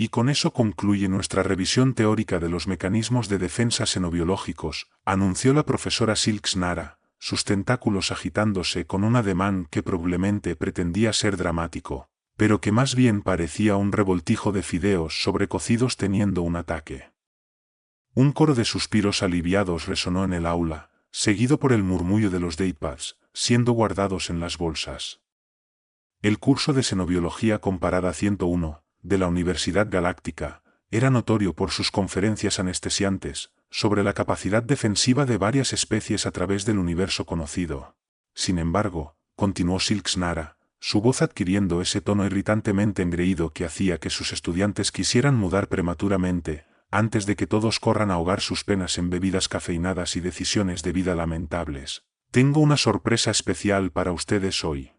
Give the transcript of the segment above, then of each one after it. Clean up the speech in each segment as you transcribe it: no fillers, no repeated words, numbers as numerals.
Y con eso concluye nuestra revisión teórica de los mecanismos de defensa xenobiológicos, anunció la profesora Silks Nara, sus tentáculos agitándose con un ademán que probablemente pretendía ser dramático, pero que más bien parecía un revoltijo de fideos sobrecocidos teniendo un ataque. Un coro de suspiros aliviados resonó en el aula, seguido por el murmullo de los datepads, siendo guardados en las bolsas. El curso de Xenobiología Comparada 101, de la Universidad Galáctica, era notorio por sus conferencias anestesiantes, sobre la capacidad defensiva de varias especies a través del universo conocido. Sin embargo, continuó Silks Nara, su voz adquiriendo ese tono irritantemente engreído que hacía que sus estudiantes quisieran mudar prematuramente, antes de que todos corran a ahogar sus penas en bebidas cafeinadas y decisiones de vida lamentables. Tengo una sorpresa especial para ustedes hoy.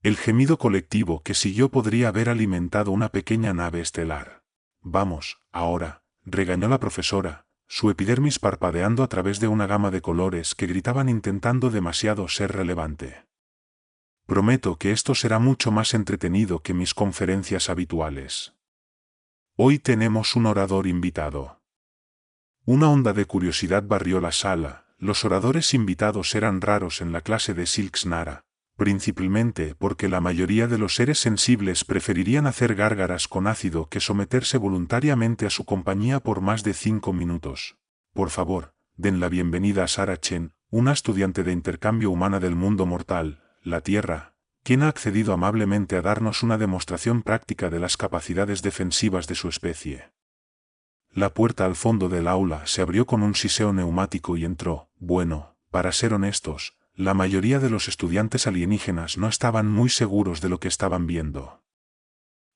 El gemido colectivo que siguió podría haber alimentado una pequeña nave estelar. Vamos, ahora, regañó la profesora, su epidermis parpadeando a través de una gama de colores que gritaban intentando demasiado ser relevante. Prometo que esto será mucho más entretenido que mis conferencias habituales. Hoy tenemos un orador invitado. Una onda de curiosidad barrió la sala. Los oradores invitados eran raros en la clase de Silks Nara, principalmente porque la mayoría de los seres sensibles preferirían hacer gárgaras con ácido que someterse voluntariamente a su compañía por más de 5 minutos. Por favor, den la bienvenida a Sarah Chen, una estudiante de intercambio humana del mundo mortal, la Tierra, quien ha accedido amablemente a darnos una demostración práctica de las capacidades defensivas de su especie. La puerta al fondo del aula se abrió con un siseo neumático y entró. Bueno, para ser honestos, la mayoría de los estudiantes alienígenas no estaban muy seguros de lo que estaban viendo.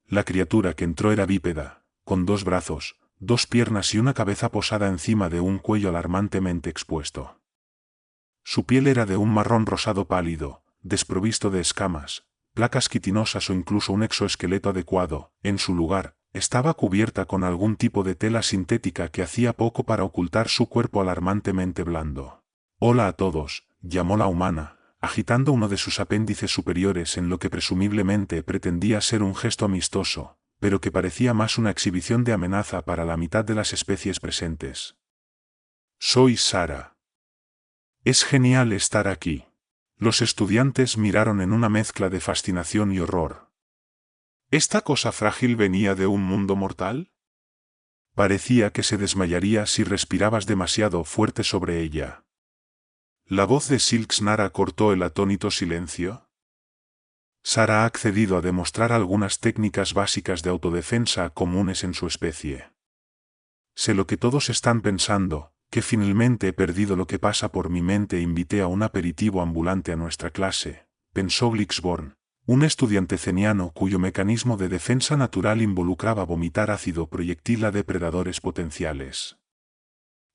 La criatura que entró era bípeda, con 2 brazos, 2 piernas y una cabeza posada encima de un cuello alarmantemente expuesto. Su piel era de un marrón rosado pálido, desprovisto de escamas, placas quitinosas o incluso un exoesqueleto adecuado. En su lugar, estaba cubierta con algún tipo de tela sintética que hacía poco para ocultar su cuerpo alarmantemente blando. Hola a todos, llamó la humana, agitando uno de sus apéndices superiores en lo que presumiblemente pretendía ser un gesto amistoso, pero que parecía más una exhibición de amenaza para la mitad de las especies presentes. Soy Sarah. Es genial estar aquí. Los estudiantes miraron en una mezcla de fascinación y horror. ¿Esta cosa frágil venía de un mundo mortal? Parecía que se desmayaría si respirabas demasiado fuerte sobre ella. La voz de Silks Nara cortó el atónito silencio. Sarah ha accedido a demostrar algunas técnicas básicas de autodefensa comunes en su especie. Sé lo que todos están pensando, que finalmente he perdido lo que pasa por mi mente e invité a un aperitivo ambulante a nuestra clase, pensó Glixborn, un estudiante ceniano cuyo mecanismo de defensa natural involucraba vomitar ácido proyectil a depredadores potenciales.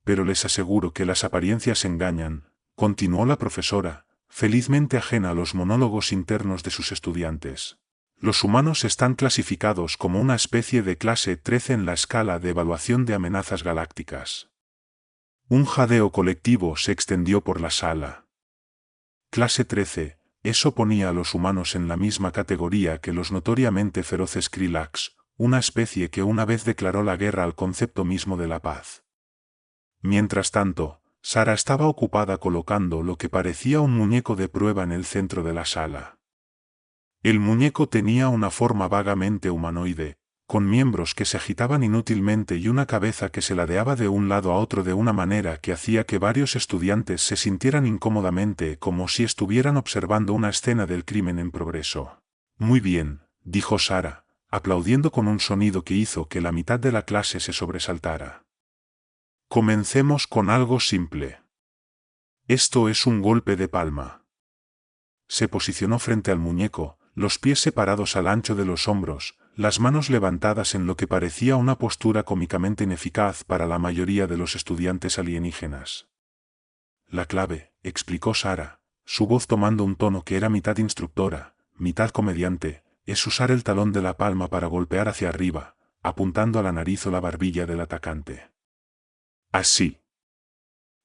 Pero les aseguro que las apariencias engañan, continuó la profesora, felizmente ajena a los monólogos internos de sus estudiantes. Los humanos están clasificados como una especie de clase 13 en la escala de evaluación de amenazas galácticas. Un jadeo colectivo se extendió por la sala. Clase 13, eso ponía a los humanos en la misma categoría que los notoriamente feroces Krillax, una especie que una vez declaró la guerra al concepto mismo de la paz. Mientras tanto, Sarah estaba ocupada colocando lo que parecía un muñeco de prueba en el centro de la sala. El muñeco tenía una forma vagamente humanoide, con miembros que se agitaban inútilmente y una cabeza que se ladeaba de un lado a otro de una manera que hacía que varios estudiantes se sintieran incómodamente como si estuvieran observando una escena del crimen en progreso. Muy bien, dijo Sarah, aplaudiendo con un sonido que hizo que la mitad de la clase se sobresaltara. Comencemos con algo simple. Esto es un golpe de palma. Se posicionó frente al muñeco, los pies separados al ancho de los hombros, las manos levantadas en lo que parecía una postura cómicamente ineficaz para la mayoría de los estudiantes alienígenas. La clave, explicó Sarah, su voz tomando un tono que era mitad instructora, mitad comediante, es usar el talón de la palma para golpear hacia arriba, apuntando a la nariz o la barbilla del atacante. Así.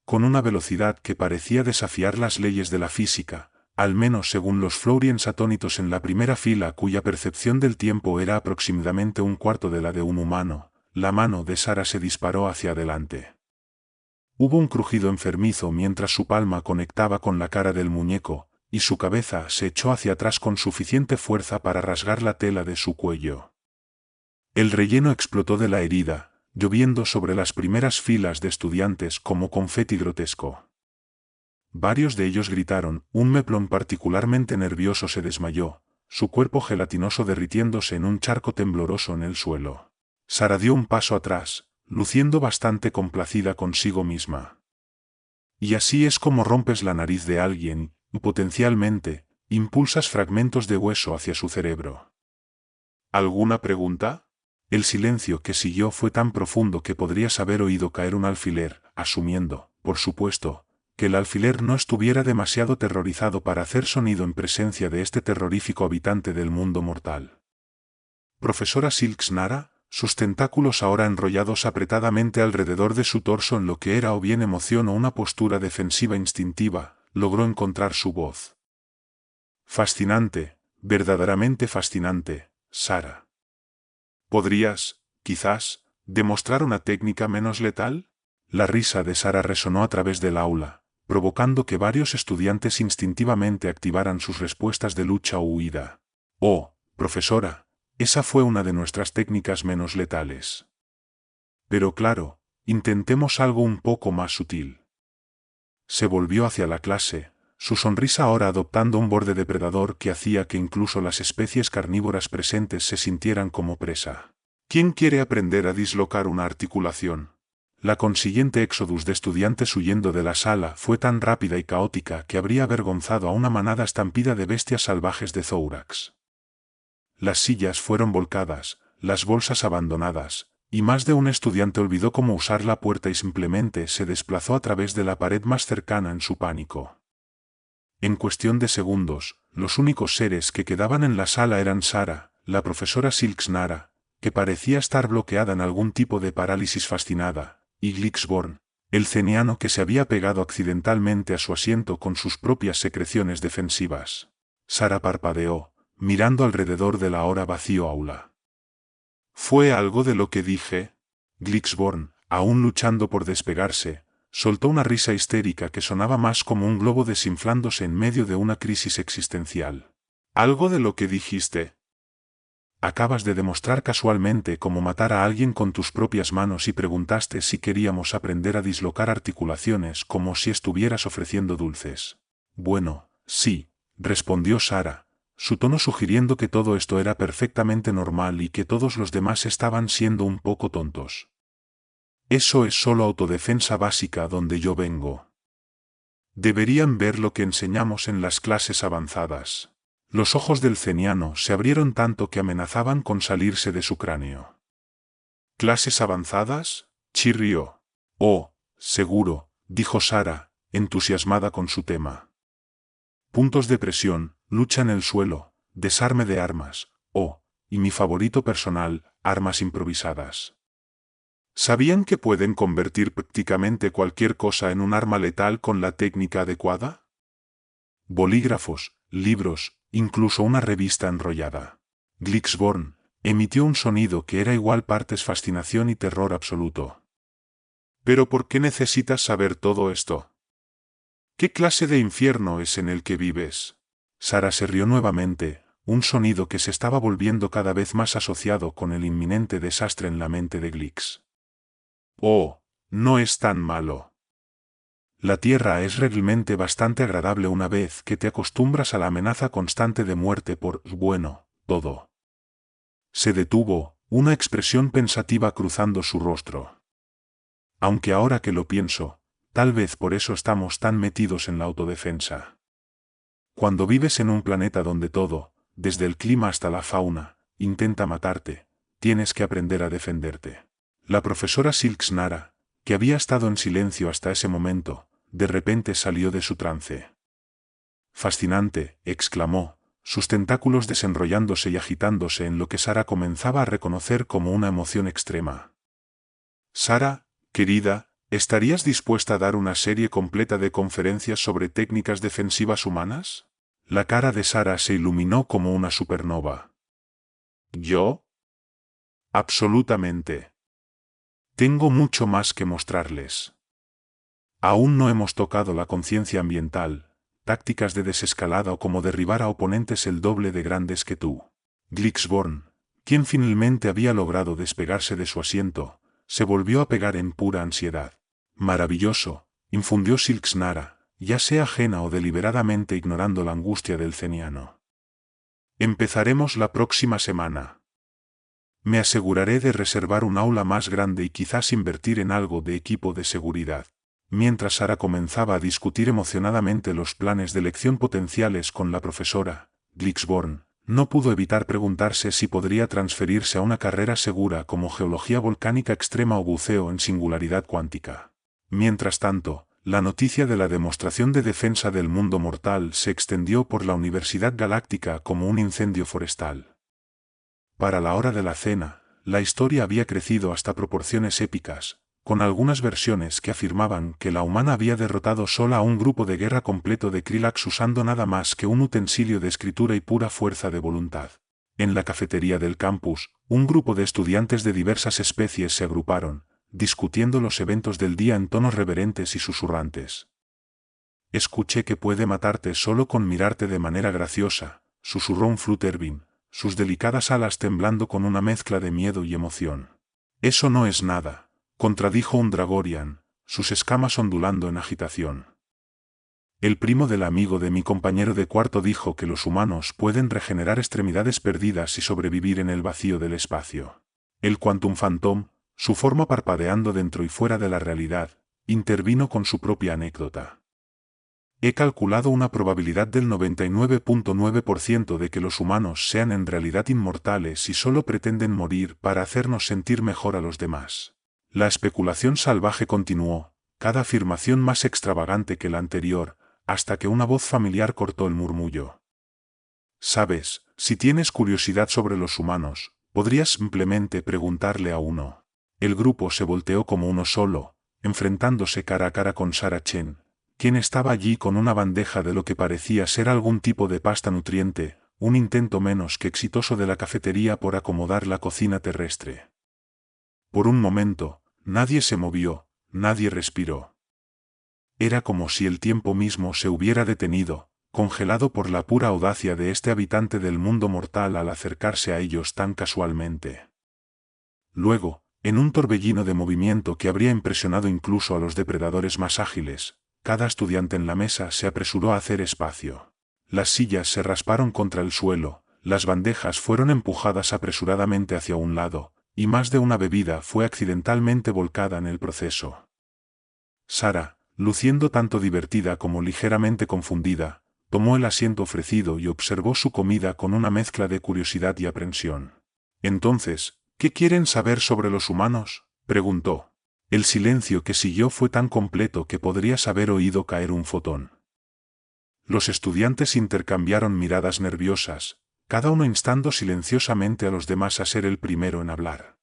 Con una velocidad que parecía desafiar las leyes de la física, al menos según los Florians atónitos en la primera fila cuya percepción del tiempo era aproximadamente un cuarto de la de un humano. La mano de Sara se disparó hacia adelante. Hubo un crujido enfermizo mientras su palma conectaba con la cara del muñeco, y su cabeza se echó hacia atrás con suficiente fuerza para rasgar la tela de su cuello. El relleno explotó de la herida, lloviendo sobre las primeras filas de estudiantes como confeti grotesco. Varios de ellos gritaron, un Meplon particularmente nervioso se desmayó, su cuerpo gelatinoso derritiéndose en un charco tembloroso en el suelo. Sara dio un paso atrás, luciendo bastante complacida consigo misma. Y así es como rompes la nariz de alguien, y potencialmente, impulsas fragmentos de hueso hacia su cerebro. ¿Alguna pregunta? El silencio que siguió fue tan profundo que podrías haber oído caer un alfiler, asumiendo, por supuesto, que el alfiler no estuviera demasiado terrorizado para hacer sonido en presencia de este terrorífico habitante del mundo mortal. Profesora Silks Nara, sus tentáculos ahora enrollados apretadamente alrededor de su torso en lo que era o bien emoción o una postura defensiva instintiva, logró encontrar su voz. Fascinante, verdaderamente fascinante, Sara. ¿Podrías, quizás, demostrar una técnica menos letal? La risa de Sara resonó a través del aula, provocando que varios estudiantes instintivamente activaran sus respuestas de lucha o huida. Oh, profesora, esa fue una de nuestras técnicas menos letales. Pero claro, intentemos algo un poco más sutil. Se volvió hacia la clase, su sonrisa ahora adoptando un borde depredador que hacía que incluso las especies carnívoras presentes se sintieran como presa. ¿Quién quiere aprender a dislocar una articulación? La consiguiente éxodus de estudiantes huyendo de la sala fue tan rápida y caótica que habría avergonzado a una manada estampida de bestias salvajes de Thorax. Las sillas fueron volcadas, las bolsas abandonadas, y más de un estudiante olvidó cómo usar la puerta y simplemente se desplazó a través de la pared más cercana en su pánico. En cuestión de segundos, los únicos seres que quedaban en la sala eran Sara, la profesora Silks Nara, que parecía estar bloqueada en algún tipo de parálisis fascinada, y Glixborn, el ceniano que se había pegado accidentalmente a su asiento con sus propias secreciones defensivas. Sara parpadeó, mirando alrededor de la ahora vacío aula. ¿Fue algo de lo que dije? Glixborn, aún luchando por despegarse, soltó una risa histérica que sonaba más como un globo desinflándose en medio de una crisis existencial. ¿Algo de lo que dijiste? Acabas de demostrar casualmente cómo matar a alguien con tus propias manos y preguntaste si queríamos aprender a dislocar articulaciones como si estuvieras ofreciendo dulces. Bueno, sí, respondió Sara, su tono sugiriendo que todo esto era perfectamente normal y que todos los demás estaban siendo un poco tontos. Eso es solo autodefensa básica donde yo vengo. Deberían ver lo que enseñamos en las clases avanzadas. Los ojos del ceniano se abrieron tanto que amenazaban con salirse de su cráneo. ¿Clases avanzadas? Chirrió. Oh, seguro, dijo Sara, entusiasmada con su tema. Puntos de presión, lucha en el suelo, desarme de armas, y mi favorito personal, armas improvisadas. ¿Sabían que pueden convertir prácticamente cualquier cosa en un arma letal con la técnica adecuada? Bolígrafos, libros, incluso una revista enrollada. Glixborn emitió un sonido que era igual partes fascinación y terror absoluto. ¿Pero por qué necesitas saber todo esto? ¿Qué clase de infierno es en el que vives? Sara se rió nuevamente, un sonido que se estaba volviendo cada vez más asociado con el inminente desastre en la mente de Glix. Oh, no es tan malo. La tierra es realmente bastante agradable una vez que te acostumbras a la amenaza constante de muerte por, bueno, todo. Se detuvo, una expresión pensativa cruzando su rostro. Aunque ahora que lo pienso, tal vez por eso estamos tan metidos en la autodefensa. Cuando vives en un planeta donde todo, desde el clima hasta la fauna, intenta matarte, tienes que aprender a defenderte. La profesora Silks Nara, que había estado en silencio hasta ese momento, de repente salió de su trance. Fascinante, exclamó, sus tentáculos desenrollándose y agitándose en lo que Sara comenzaba a reconocer como una emoción extrema. Sara, querida, ¿estarías dispuesta a dar una serie completa de conferencias sobre técnicas defensivas humanas? La cara de Sara se iluminó como una supernova. ¿Yo? Absolutamente. Tengo mucho más que mostrarles. Aún no hemos tocado la conciencia ambiental, tácticas de desescalada o cómo derribar a oponentes el doble de grandes que tú. Glixborn, quien finalmente había logrado despegarse de su asiento, se volvió a pegar en pura ansiedad. Maravilloso, infundió Silksnara, ya sea ajena o deliberadamente ignorando la angustia del ceniano. Empezaremos la próxima semana. Me aseguraré de reservar un aula más grande y quizás invertir en algo de equipo de seguridad. Mientras Sara comenzaba a discutir emocionadamente los planes de elección potenciales con la profesora, Glixborn no pudo evitar preguntarse si podría transferirse a una carrera segura como geología volcánica extrema o buceo en singularidad cuántica. Mientras tanto, la noticia de la demostración de defensa del mundo mortal se extendió por la Universidad Galáctica como un incendio forestal. Para la hora de la cena, la historia había crecido hasta proporciones épicas, con algunas versiones que afirmaban que la humana había derrotado sola a un grupo de guerra completo de Krilax usando nada más que un utensilio de escritura y pura fuerza de voluntad. En la cafetería del campus, un grupo de estudiantes de diversas especies se agruparon, discutiendo los eventos del día en tonos reverentes y susurrantes. Escuché que puede matarte solo con mirarte de manera graciosa, susurró un Flutterbeam, sus delicadas alas temblando con una mezcla de miedo y emoción. Eso no es nada, contradijo un Dragorian, sus escamas ondulando en agitación. El primo del amigo de mi compañero de cuarto dijo que los humanos pueden regenerar extremidades perdidas y sobrevivir en el vacío del espacio. El Quantum Phantom, su forma parpadeando dentro y fuera de la realidad, intervino con su propia anécdota. He calculado una probabilidad del 99.9% de que los humanos sean en realidad inmortales y solo pretenden morir para hacernos sentir mejor a los demás. La especulación salvaje continuó, cada afirmación más extravagante que la anterior, hasta que una voz familiar cortó el murmullo. Sabes, si tienes curiosidad sobre los humanos, podrías simplemente preguntarle a uno. El grupo se volteó como uno solo, enfrentándose cara a cara con Sara Chen, quien estaba allí con una bandeja de lo que parecía ser algún tipo de pasta nutriente, un intento menos que exitoso de la cafetería por acomodar la cocina terrestre. Por un momento, nadie se movió, nadie respiró. Era como si el tiempo mismo se hubiera detenido, congelado por la pura audacia de este habitante del mundo mortal al acercarse a ellos tan casualmente. Luego, en un torbellino de movimiento que habría impresionado incluso a los depredadores más ágiles, cada estudiante en la mesa se apresuró a hacer espacio. Las sillas se rasparon contra el suelo, las bandejas fueron empujadas apresuradamente hacia un lado, y más de una bebida fue accidentalmente volcada en el proceso. Sara, luciendo tanto divertida como ligeramente confundida, tomó el asiento ofrecido y observó su comida con una mezcla de curiosidad y aprensión. Entonces, ¿qué quieren saber sobre los humanos?, preguntó. El silencio que siguió fue tan completo que podrías haber oído caer un fotón. Los estudiantes intercambiaron miradas nerviosas, cada uno instando silenciosamente a los demás a ser el primero en hablar.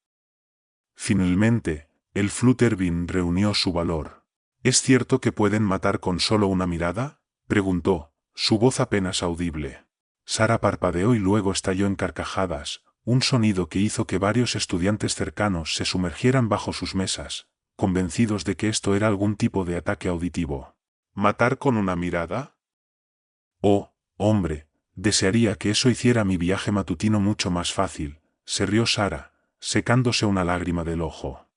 Finalmente, el Flutterbeam reunió su valor. ¿Es cierto que pueden matar con solo una mirada?, preguntó, su voz apenas audible. Sara parpadeó y luego estalló en carcajadas, un sonido que hizo que varios estudiantes cercanos se sumergieran bajo sus mesas, convencidos de que esto era algún tipo de ataque auditivo. ¿Matar con una mirada? Oh, hombre, desearía que eso hiciera mi viaje matutino mucho más fácil, se rió Sara, secándose una lágrima del ojo.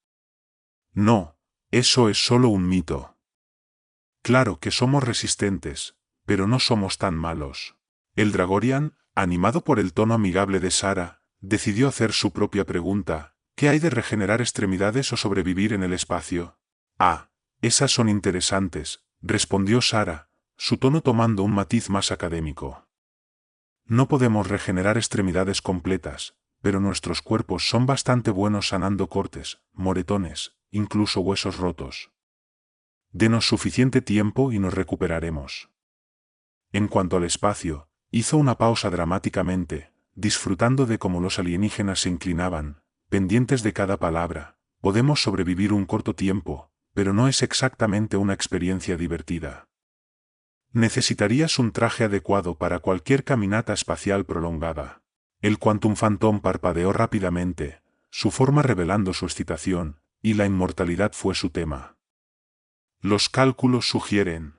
No, eso es solo un mito. Claro que somos resistentes, pero no somos tan malos. El Dragorian, animado por el tono amigable de Sara, decidió hacer su propia pregunta: ¿qué hay de regenerar extremidades o sobrevivir en el espacio? Ah, esas son interesantes, respondió Sara, su tono tomando un matiz más académico. No podemos regenerar extremidades completas, pero nuestros cuerpos son bastante buenos sanando cortes, moretones, incluso huesos rotos. Denos suficiente tiempo y nos recuperaremos. En cuanto al espacio, hizo una pausa dramáticamente, disfrutando de cómo los alienígenas se inclinaban, pendientes de cada palabra. Podemos sobrevivir un corto tiempo, pero no es exactamente una experiencia divertida. Necesitarías un traje adecuado para cualquier caminata espacial prolongada. El Quantum Phantom parpadeó rápidamente, su forma revelando su excitación, y la inmortalidad fue su tema. Los cálculos sugieren.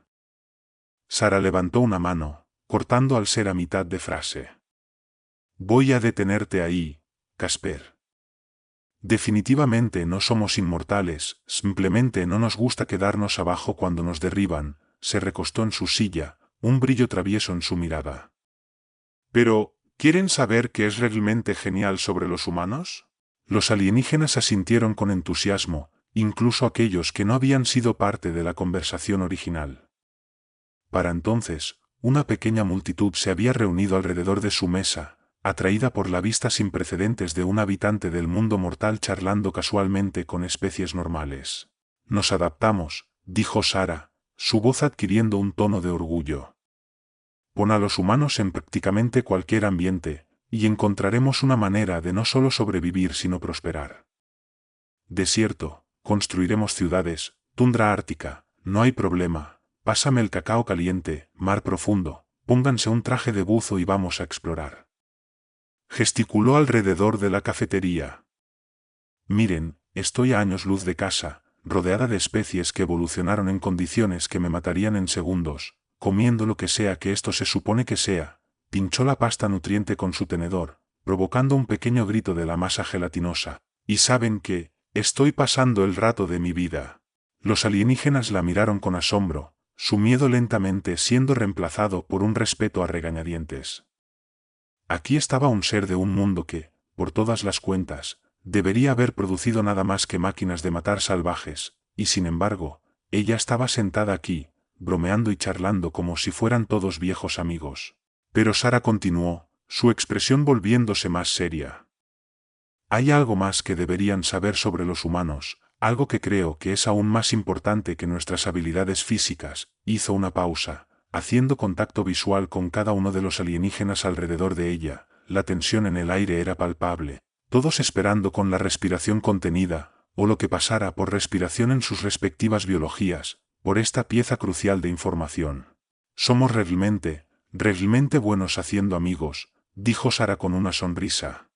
Sara levantó una mano, cortando al ser a mitad de frase. Voy a detenerte ahí, Casper. Definitivamente no somos inmortales, simplemente no nos gusta quedarnos abajo cuando nos derriban. Se recostó en su silla, un brillo travieso en su mirada. Pero, ¿quieren saber qué es realmente genial sobre los humanos? Los alienígenas asintieron con entusiasmo, incluso aquellos que no habían sido parte de la conversación original. Para entonces, una pequeña multitud se había reunido alrededor de su mesa, atraída por la vista sin precedentes de un habitante del mundo mortal charlando casualmente con especies normales. Nos adaptamos, dijo Sara, su voz adquiriendo un tono de orgullo. Pon a los humanos en prácticamente cualquier ambiente, y encontraremos una manera de no solo sobrevivir sino prosperar. Desierto, construiremos ciudades, tundra ártica, no hay problema, pásame el cacao caliente, mar profundo, pónganse un traje de buzo y vamos a explorar. Gesticuló alrededor de la cafetería. Miren, estoy a años luz de casa, rodeada de especies que evolucionaron en condiciones que me matarían en segundos, comiendo lo que sea que esto se supone que sea. Pinchó la pasta nutriente con su tenedor, provocando un pequeño grito de la masa gelatinosa. Y saben que, estoy pasando el rato de mi vida. Los alienígenas la miraron con asombro, su miedo lentamente siendo reemplazado por un respeto a regañadientes. Aquí estaba un ser de un mundo que, por todas las cuentas, debería haber producido nada más que máquinas de matar salvajes, y sin embargo, ella estaba sentada aquí, bromeando y charlando como si fueran todos viejos amigos. Pero Sara continuó, su expresión volviéndose más seria. Hay algo más que deberían saber sobre los humanos, algo que creo que es aún más importante que nuestras habilidades físicas. Hizo una pausa, haciendo contacto visual con cada uno de los alienígenas alrededor de ella. La tensión en el aire era palpable, todos esperando con la respiración contenida, o lo que pasara por respiración en sus respectivas biologías, por esta pieza crucial de información. Somos realmente buenos haciendo amigos, dijo Sara con una sonrisa.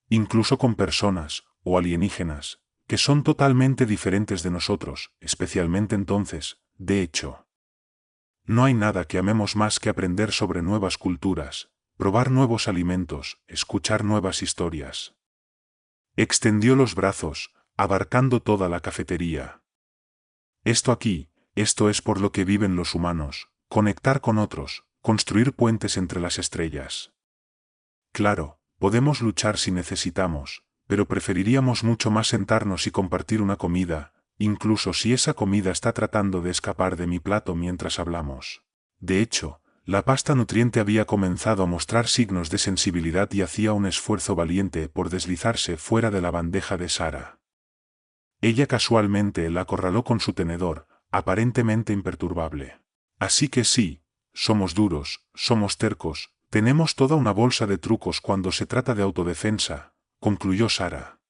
Incluso con personas, o alienígenas, que son totalmente diferentes de nosotros, especialmente entonces, de hecho. No hay nada que amemos más que aprender sobre nuevas culturas, probar nuevos alimentos, escuchar nuevas historias. Extendió los brazos, abarcando toda la cafetería. Esto es por lo que viven los humanos, conectar con otros, construir puentes entre las estrellas. Claro, podemos luchar si necesitamos, pero preferiríamos mucho más sentarnos y compartir una comida, incluso si esa comida está tratando de escapar de mi plato mientras hablamos. De hecho, la pasta nutriente había comenzado a mostrar signos de sensibilidad y hacía un esfuerzo valiente por deslizarse fuera de la bandeja de Sara. Ella casualmente la acorraló con su tenedor, aparentemente imperturbable. Así que sí, somos duros, somos tercos, tenemos toda una bolsa de trucos cuando se trata de autodefensa, concluyó Sara.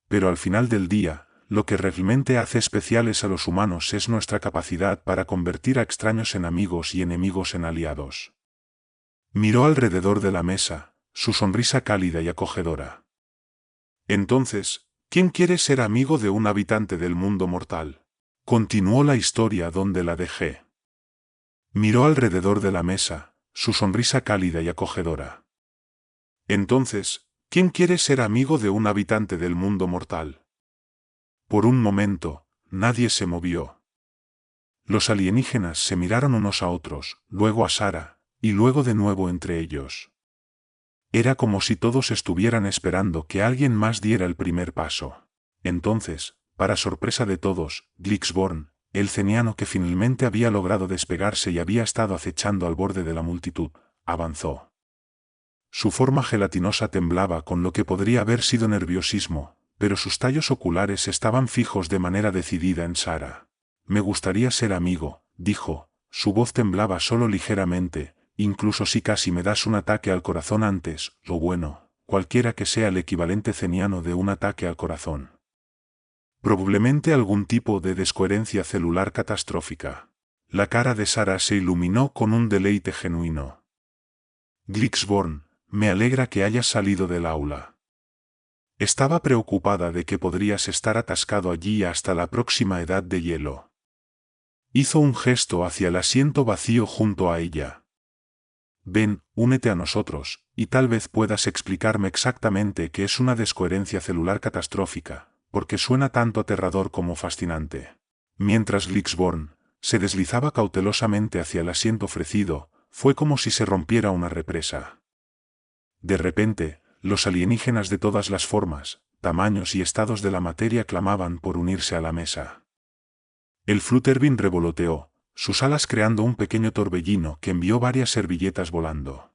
Pero al final del día, lo que realmente hace especiales a los humanos es nuestra capacidad para convertir a extraños en amigos y enemigos en aliados. Miró alrededor de la mesa, su sonrisa cálida y acogedora. Entonces, ¿quién quiere ser amigo de un habitante del mundo mortal? Continuó la historia donde la dejé. Miró alrededor de la mesa, su sonrisa cálida y acogedora. Entonces, ¿quién quiere ser amigo de un habitante del mundo mortal? Por un momento, nadie se movió. Los alienígenas se miraron unos a otros, luego a Sara, y luego de nuevo entre ellos. Era como si todos estuvieran esperando que alguien más diera el primer paso. Entonces, para sorpresa de todos, Glixborn, el ceniano que finalmente había logrado despegarse y había estado acechando al borde de la multitud, avanzó. Su forma gelatinosa temblaba con lo que podría haber sido nerviosismo, pero sus tallos oculares estaban fijos de manera decidida en Sara. Me gustaría ser amigo, dijo, su voz temblaba solo ligeramente, incluso si casi me das un ataque al corazón antes, lo bueno, cualquiera que sea el equivalente ceniano de un ataque al corazón. Probablemente algún tipo de descoherencia celular catastrófica. La cara de Sara se iluminó con un deleite genuino. Glixborn, me alegra que hayas salido del aula. Estaba preocupada de que podrías estar atascado allí hasta la próxima edad de hielo. Hizo un gesto hacia el asiento vacío junto a ella. Ven, únete a nosotros, y tal vez puedas explicarme exactamente qué es una descoherencia celular catastrófica, porque suena tanto aterrador como fascinante. Mientras Glixborn se deslizaba cautelosamente hacia el asiento ofrecido, fue como si se rompiera una represa. De repente, los alienígenas de todas las formas, tamaños y estados de la materia clamaban por unirse a la mesa. El Flutterby revoloteó, sus alas creando un pequeño torbellino que envió varias servilletas volando.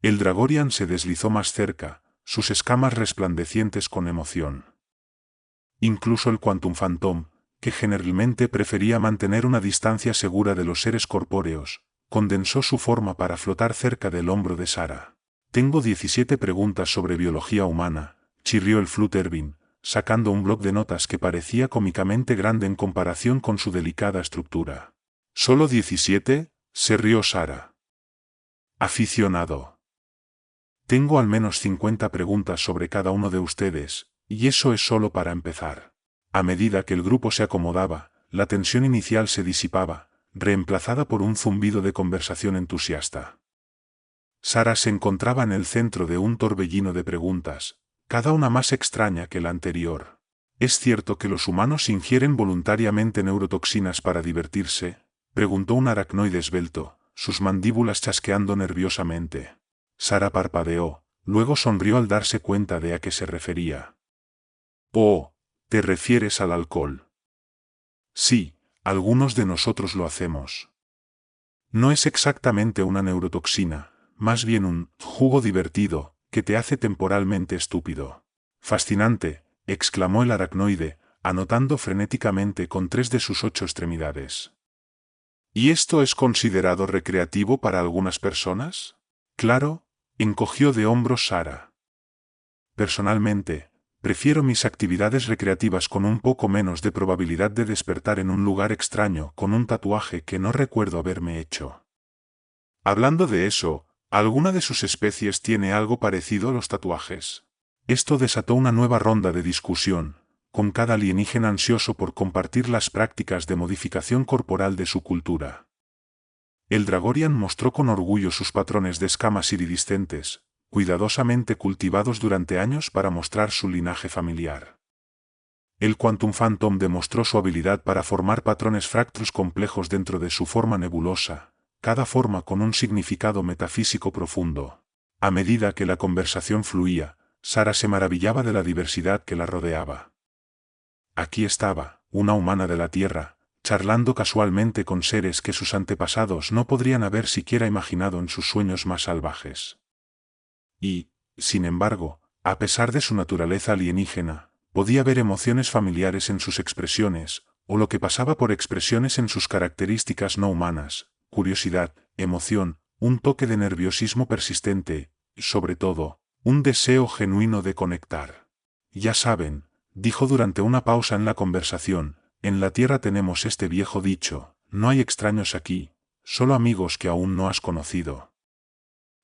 El Dragorian se deslizó más cerca, sus escamas resplandecientes con emoción. Incluso el Quantum Phantom, que generalmente prefería mantener una distancia segura de los seres corpóreos, condensó su forma para flotar cerca del hombro de Sara. Tengo 17 preguntas sobre biología humana, chirrió el Flutterby, sacando un bloc de notas que parecía cómicamente grande en comparación con su delicada estructura. ¿Solo 17? Se rió Sara. Aficionado. Tengo al menos 50 preguntas sobre cada uno de ustedes, y eso es solo para empezar. A medida que el grupo se acomodaba, la tensión inicial se disipaba, reemplazada por un zumbido de conversación entusiasta. Sara se encontraba en el centro de un torbellino de preguntas, cada una más extraña que la anterior. ¿Es cierto que los humanos ingieren voluntariamente neurotoxinas para divertirse?, preguntó un aracnoide esbelto, sus mandíbulas chasqueando nerviosamente. Sara parpadeó, luego sonrió al darse cuenta de a qué se refería. Oh, ¿te refieres al alcohol? Sí, algunos de nosotros lo hacemos. No es exactamente una neurotoxina, más bien un jugo divertido, que te hace temporalmente estúpido. Fascinante, exclamó el aracnoide, anotando frenéticamente con 3 de sus 8 extremidades. ¿Y esto es considerado recreativo para algunas personas? Claro, encogió de hombros Sara. Personalmente, prefiero mis actividades recreativas con un poco menos de probabilidad de despertar en un lugar extraño con un tatuaje que no recuerdo haberme hecho. Hablando de eso, ¿alguna de sus especies tiene algo parecido a los tatuajes? Esto desató una nueva ronda de discusión, con cada alienígena ansioso por compartir las prácticas de modificación corporal de su cultura. El Dragorian mostró con orgullo sus patrones de escamas iridiscentes, cuidadosamente cultivados durante años para mostrar su linaje familiar. El Quantum Phantom demostró su habilidad para formar patrones fractals complejos dentro de su forma nebulosa, cada forma con un significado metafísico profundo. A medida que la conversación fluía, Sara se maravillaba de la diversidad que la rodeaba. Aquí estaba, una humana de la Tierra, charlando casualmente con seres que sus antepasados no podrían haber siquiera imaginado en sus sueños más salvajes. Y, sin embargo, a pesar de su naturaleza alienígena, podía ver emociones familiares en sus expresiones, o lo que pasaba por expresiones en sus características no humanas, curiosidad, emoción, un toque de nerviosismo persistente, y sobre todo, un deseo genuino de conectar. Ya saben, dijo durante una pausa en la conversación, en la Tierra tenemos este viejo dicho, no hay extraños aquí, solo amigos que aún no has conocido.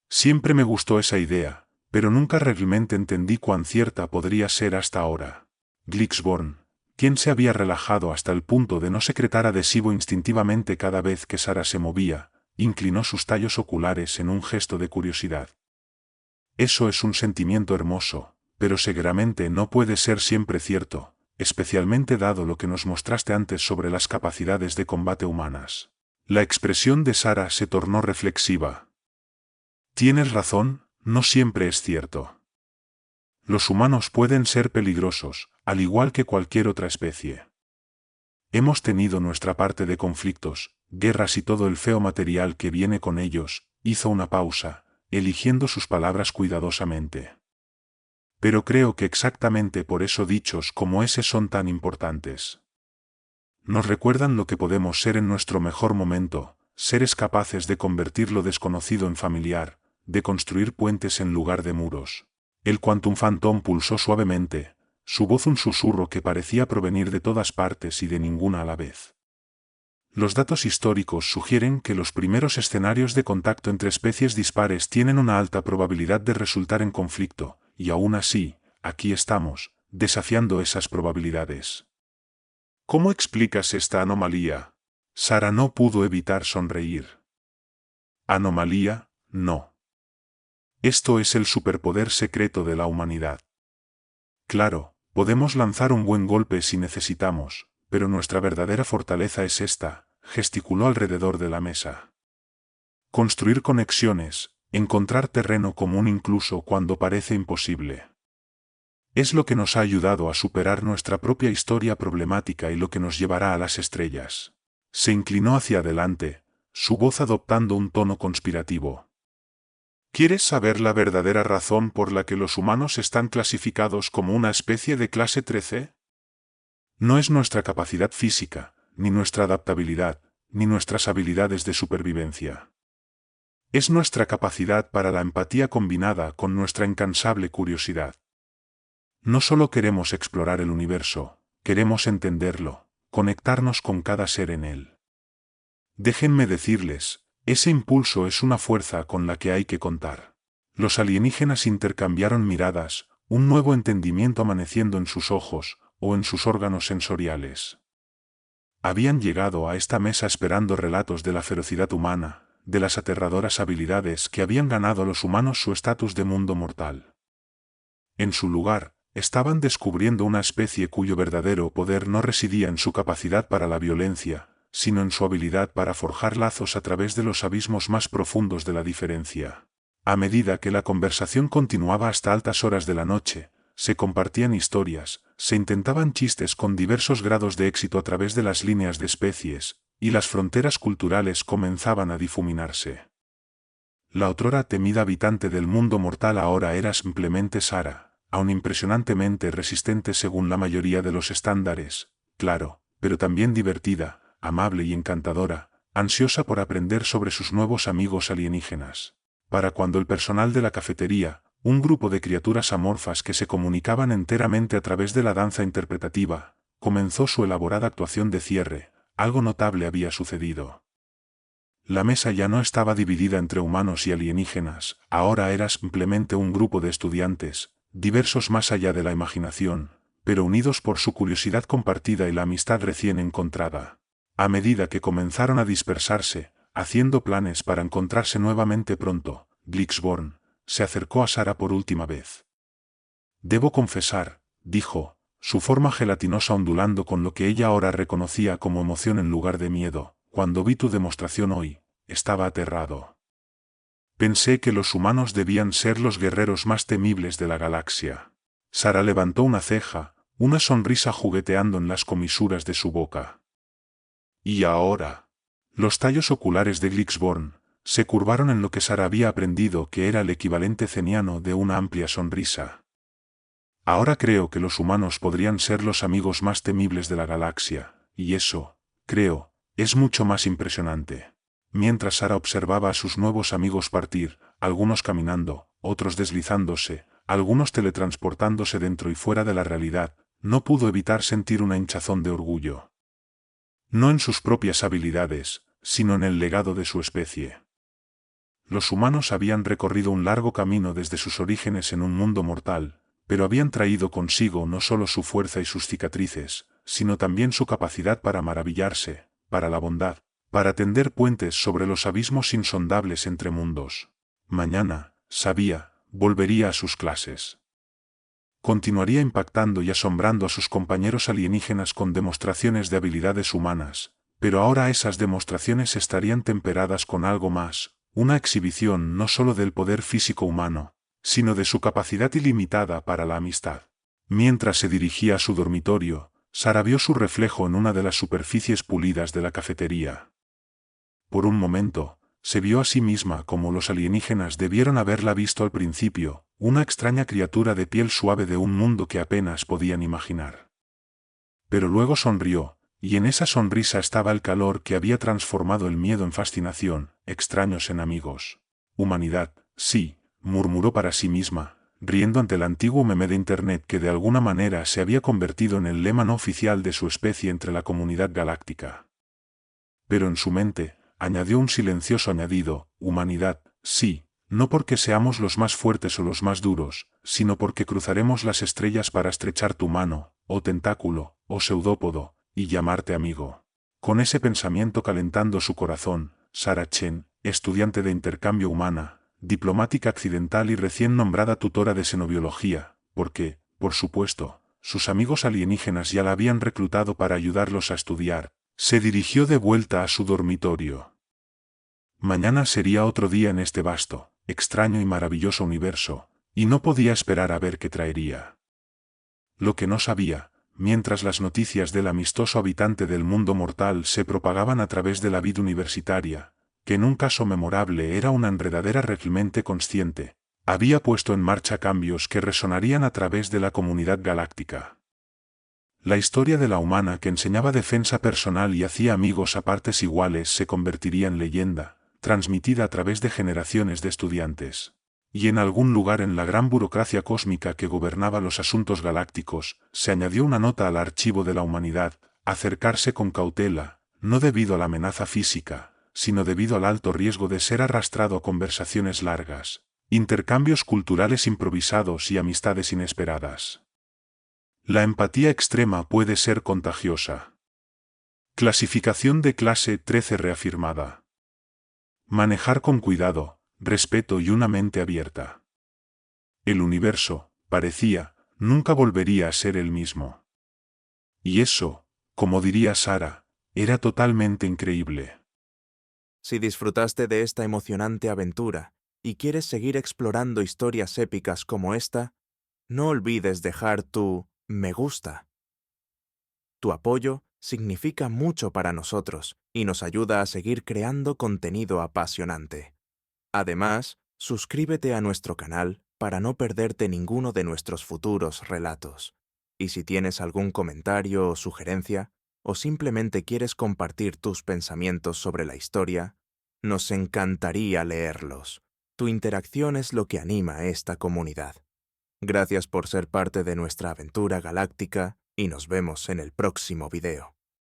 Siempre me gustó esa idea, pero nunca realmente entendí cuán cierta podría ser hasta ahora. Glixborn, quien se había relajado hasta el punto de no secretar adhesivo instintivamente cada vez que Sara se movía, inclinó sus tallos oculares en un gesto de curiosidad. Eso es un sentimiento hermoso, pero seguramente no puede ser siempre cierto, especialmente dado lo que nos mostraste antes sobre las capacidades de combate humanas. La expresión de Sara se tornó reflexiva. Tienes razón, no siempre es cierto. Los humanos pueden ser peligrosos, al igual que cualquier otra especie. Hemos tenido nuestra parte de conflictos, guerras y todo el feo material que viene con ellos, hizo una pausa, eligiendo sus palabras cuidadosamente. Pero creo que exactamente por eso dichos como ese son tan importantes. Nos recuerdan lo que podemos ser en nuestro mejor momento, seres capaces de convertir lo desconocido en familiar, de construir puentes en lugar de muros. El Quantum Phantom pulsó suavemente, su voz un susurro que parecía provenir de todas partes y de ninguna a la vez. Los datos históricos sugieren que los primeros escenarios de contacto entre especies dispares tienen una alta probabilidad de resultar en conflicto, y aún así, aquí estamos, desafiando esas probabilidades. ¿Cómo explicas esta anomalía? Sara no pudo evitar sonreír. Anomalía, no. Esto es el superpoder secreto de la humanidad. Claro, podemos lanzar un buen golpe si necesitamos, pero nuestra verdadera fortaleza es esta, gesticuló alrededor de la mesa. Construir conexiones, encontrar terreno común incluso cuando parece imposible. Es lo que nos ha ayudado a superar nuestra propia historia problemática y lo que nos llevará a las estrellas. Se inclinó hacia adelante, su voz adoptando un tono conspirativo. ¿Quieres saber la verdadera razón por la que los humanos están clasificados como una especie de clase 13? No es nuestra capacidad física, ni nuestra adaptabilidad, ni nuestras habilidades de supervivencia. Es nuestra capacidad para la empatía combinada con nuestra incansable curiosidad. No solo queremos explorar el universo, queremos entenderlo, conectarnos con cada ser en él. Déjenme decirles, ese impulso es una fuerza con la que hay que contar. Los alienígenas intercambiaron miradas, un nuevo entendimiento amaneciendo en sus ojos, o en sus órganos sensoriales. Habían llegado a esta mesa esperando relatos de la ferocidad humana, de las aterradoras habilidades que habían ganado a los humanos su estatus de mundo mortal. En su lugar, estaban descubriendo una especie cuyo verdadero poder no residía en su capacidad para la violencia, sino en su habilidad para forjar lazos a través de los abismos más profundos de la diferencia. A medida que la conversación continuaba hasta altas horas de la noche, se compartían historias, se intentaban chistes con diversos grados de éxito a través de las líneas de especies, y las fronteras culturales comenzaban a difuminarse. La otrora temida habitante del mundo mortal ahora era simplemente Sara, aun impresionantemente resistente según la mayoría de los estándares, claro, pero también divertida, amable y encantadora, ansiosa por aprender sobre sus nuevos amigos alienígenas. Para cuando el personal de la cafetería, un grupo de criaturas amorfas que se comunicaban enteramente a través de la danza interpretativa, comenzó su elaborada actuación de cierre, algo notable había sucedido. La mesa ya no estaba dividida entre humanos y alienígenas, ahora era simplemente un grupo de estudiantes, diversos más allá de la imaginación, pero unidos por su curiosidad compartida y la amistad recién encontrada. A medida que comenzaron a dispersarse, haciendo planes para encontrarse nuevamente pronto, Glixborn se acercó a Sara por última vez. Debo confesar, dijo, su forma gelatinosa ondulando con lo que ella ahora reconocía como emoción en lugar de miedo, cuando vi tu demostración hoy, estaba aterrado. Pensé que los humanos debían ser los guerreros más temibles de la galaxia. Sara levantó una ceja, una sonrisa jugueteando en las comisuras de su boca. Y ahora, los tallos oculares de Glixborn se curvaron en lo que Sara había aprendido que era el equivalente ceniano de una amplia sonrisa. Ahora creo que los humanos podrían ser los amigos más temibles de la galaxia, y eso, creo, es mucho más impresionante. Mientras Sara observaba a sus nuevos amigos partir, algunos caminando, otros deslizándose, algunos teletransportándose dentro y fuera de la realidad, no pudo evitar sentir una hinchazón de orgullo. No en sus propias habilidades, sino en el legado de su especie. Los humanos habían recorrido un largo camino desde sus orígenes en un mundo mortal, pero habían traído consigo no solo su fuerza y sus cicatrices, sino también su capacidad para maravillarse, para la bondad, para tender puentes sobre los abismos insondables entre mundos. Mañana, sabía, volvería a sus clases. Continuaría impactando y asombrando a sus compañeros alienígenas con demostraciones de habilidades humanas, pero ahora esas demostraciones estarían temperadas con algo más, una exhibición no solo del poder físico humano, sino de su capacidad ilimitada para la amistad. Mientras se dirigía a su dormitorio, Sara vio su reflejo en una de las superficies pulidas de la cafetería. Por un momento, se vio a sí misma como los alienígenas debieron haberla visto al principio, una extraña criatura de piel suave de un mundo que apenas podían imaginar. Pero luego sonrió, y en esa sonrisa estaba el calor que había transformado el miedo en fascinación, extraños en amigos. Humanidad, sí, murmuró para sí misma, riendo ante el antiguo meme de Internet que de alguna manera se había convertido en el lema no oficial de su especie entre la comunidad galáctica. Pero en su mente, añadió un silencioso añadido: humanidad, sí, no porque seamos los más fuertes o los más duros, sino porque cruzaremos las estrellas para estrechar tu mano, o tentáculo, o pseudópodo, y llamarte amigo. Con ese pensamiento calentando su corazón, Sarah Chen, estudiante de intercambio humana, diplomática accidental y recién nombrada tutora de xenobiología, porque, por supuesto, sus amigos alienígenas ya la habían reclutado para ayudarlos a estudiar, se dirigió de vuelta a su dormitorio. Mañana sería otro día en este vasto, extraño y maravilloso universo, y no podía esperar a ver qué traería. Lo que no sabía, mientras las noticias del amistoso habitante del mundo mortal se propagaban a través de la vida universitaria, que en un caso memorable era una enredadera realmente consciente, había puesto en marcha cambios que resonarían a través de la comunidad galáctica. La historia de la humana que enseñaba defensa personal y hacía amigos a partes iguales se convertiría en leyenda, transmitida a través de generaciones de estudiantes. Y en algún lugar en la gran burocracia cósmica que gobernaba los asuntos galácticos, se añadió una nota al archivo de la humanidad: acercarse con cautela, no debido a la amenaza física, sino debido al alto riesgo de ser arrastrado a conversaciones largas, intercambios culturales improvisados y amistades inesperadas. La empatía extrema puede ser contagiosa. Clasificación de clase 13 reafirmada. Manejar con cuidado, respeto y una mente abierta. El universo, parecía, nunca volvería a ser el mismo. Y eso, como diría Sarah, era totalmente increíble. Si disfrutaste de esta emocionante aventura y quieres seguir explorando historias épicas como esta, no olvides dejar tu me gusta. Tu apoyo significa mucho para nosotros y nos ayuda a seguir creando contenido apasionante. Además, suscríbete a nuestro canal para no perderte ninguno de nuestros futuros relatos. Y si tienes algún comentario o sugerencia, o simplemente quieres compartir tus pensamientos sobre la historia, nos encantaría leerlos. Tu interacción es lo que anima a esta comunidad. Gracias por ser parte de nuestra aventura galáctica y nos vemos en el próximo video.